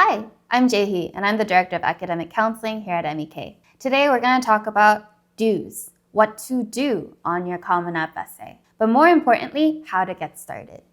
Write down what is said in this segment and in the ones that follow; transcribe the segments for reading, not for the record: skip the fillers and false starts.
Hi, I'm Jaehee, and I'm the Director of Academic Counseling here at MEK. Today we're going to talk about do's, what to do on your Common App essay, but more importantly, how to get started.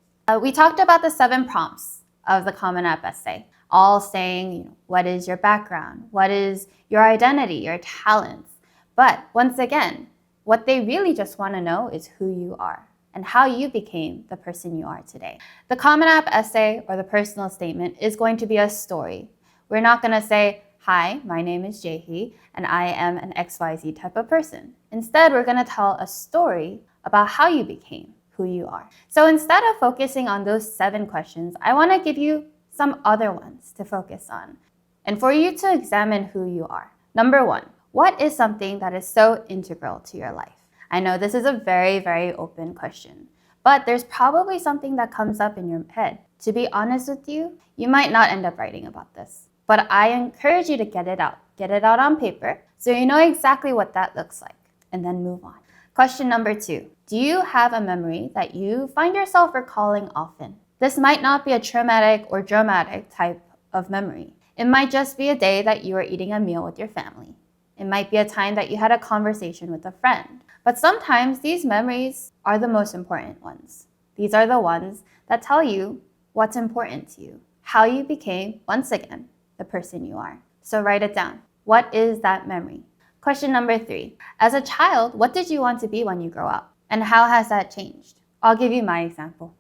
We talked about the 7 prompts of the Common App essay, all saying, what is your background? What is your identity, your talents? But once again, what they really just want to know is who you are and how you became the person you are today. The Common App essay or the personal statement is going to be a story. We're not going to say, hi, my name is Jaehee, and I am an XYZ type of person. Instead, we're going to tell a story about how you became who you are. So instead of focusing on those 7 questions, I want to give you some other ones to focus on and for you to examine who you are. Number 1, what is something that is so integral to your life? I know this is a very, very open question, but there's probably something that comes up in your head. To be honest with you, you might not end up writing about this, but I encourage you to get it out. Get it out on paper so you know exactly what that looks like, and then move on. Question number 2, do you have a memory that you find yourself recalling often? This might not be a traumatic or dramatic type of memory. It might just be a day that you were eating a meal with your family. It might be a time that you had a conversation with a friend. But sometimes these memories are the most important ones. These are the ones that tell you what's important to you, how you became, once again, the person you are. So write it down. What is that memory? Question number 3. As a child, what did you want to be when you grow up? And how has that changed? I'll give you my example.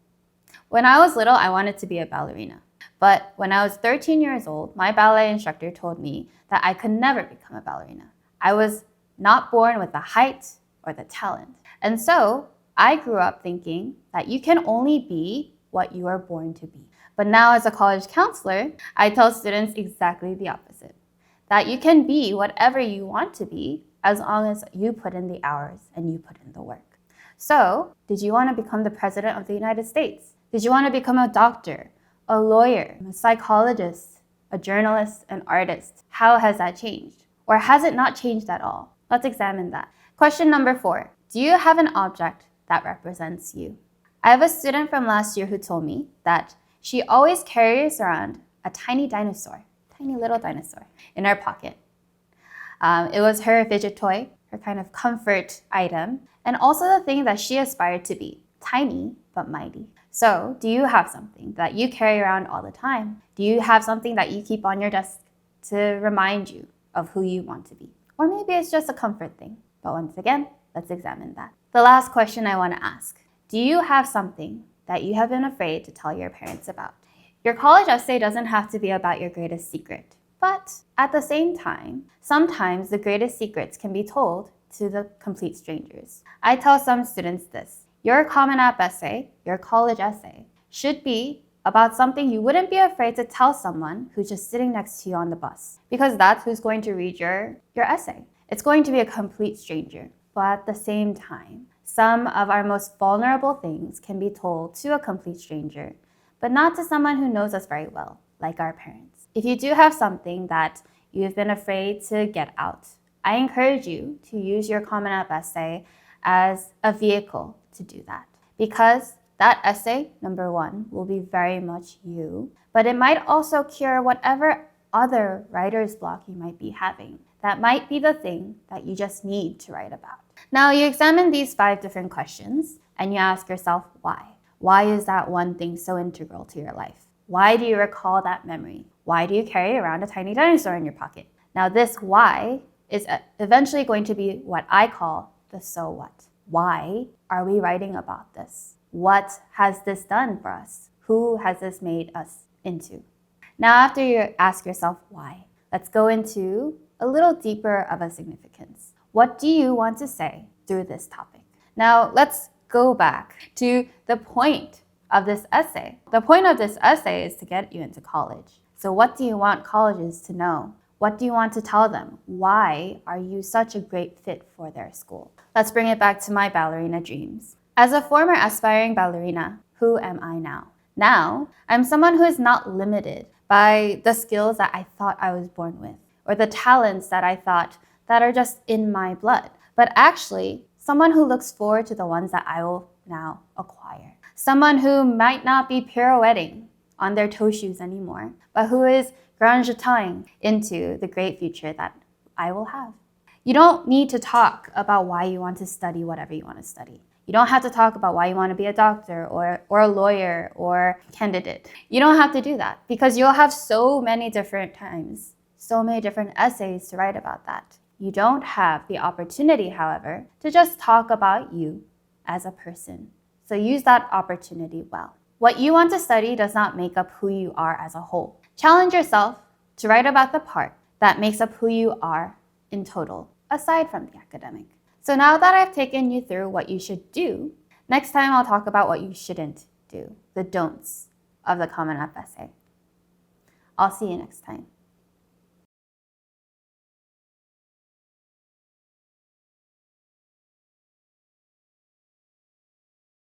When I was little, I wanted to be a ballerina. But when I was 13 years old, my ballet instructor told me that I could never become a ballerina. I was not born with the height or the talent. And so I grew up thinking that you can only be what you are born to be. But now as a college counselor, I tell students exactly the opposite. That you can be whatever you want to be as long as you put in the hours and you put in the work. So, did you want to become the President of the United States? Did you want to become a doctor, a lawyer, a psychologist, a journalist, an artist? How has that changed? Or has it not changed at all? Let's examine that. Question number 4, do you have an object that represents you? I have a student from last year who told me that she always carries around a tiny dinosaur, tiny little dinosaur, in her pocket. It was her fidget toy, her kind of comfort item, and also the thing that she aspired to be, tiny but mighty. So, do you have something that you carry around all the time? Do you have something that you keep on your desk to remind you of who you want to be? Or maybe it's just a comfort thing. But once again, let's examine that. The last question I want to ask, do you have something that you have been afraid to tell your parents about? Your college essay doesn't have to be about your greatest secret. But at the same time, sometimes the greatest secrets can be told to the complete strangers. I tell some students this. Your Common App essay, your college essay, should be about something you wouldn't be afraid to tell someone who's just sitting next to you on the bus, because that's who's going to read your essay. It's going to be a complete stranger. But at the same time, some of our most vulnerable things can be told to a complete stranger, but not to someone who knows us very well, like our parents. If you do have something that you've been afraid to get out, I encourage you to use your Common App essay as a vehicle to do that. Because that essay, number 1, will be very much you, but it might also cure whatever other writer's block you might be having. That might be the thing that you just need to write about. Now you examine these 5 different questions and you ask yourself why. Why is that one thing so integral to your life? Why do you recall that memory? Why do you carry around a tiny dinosaur in your pocket? Now this why is eventually going to be what I call the so what. Why are we writing about this? What has this done for us? Who has this made us into? Now, after you ask yourself why, let's go into a little deeper of a significance. What do you want to say through this topic? Now, let's go back to the point of this essay. The point of this essay is to get you into college. So what do you want colleges to know? What do you want to tell them? Why are you such a great fit for their school? Let's bring it back to my ballerina dreams. As a former aspiring ballerina, who am I now? Now, I'm someone who is not limited by the skills that I thought I was born with, or the talents that I thought that are just in my blood, but actually someone who looks forward to the ones that I will now acquire. Someone who might not be pirouetting on their toe shoes anymore, but who is grandjeting into the great future that I will have. You don't need to talk about why you want to study whatever you want to study. You don't have to talk about why you want to be a doctor or a lawyer or candidate. You don't have to do that because you'll have so many different times, so many different essays to write about that. You don't have the opportunity, however, to just talk about you as a person. So use that opportunity well. What you want to study does not make up who you are as a whole. Challenge yourself to write about the part that makes up who you are in total, aside from the academic. So now that I've taken you through what you should do, next time I'll talk about what you shouldn't do, the don'ts of the Common App essay. I'll see you next time.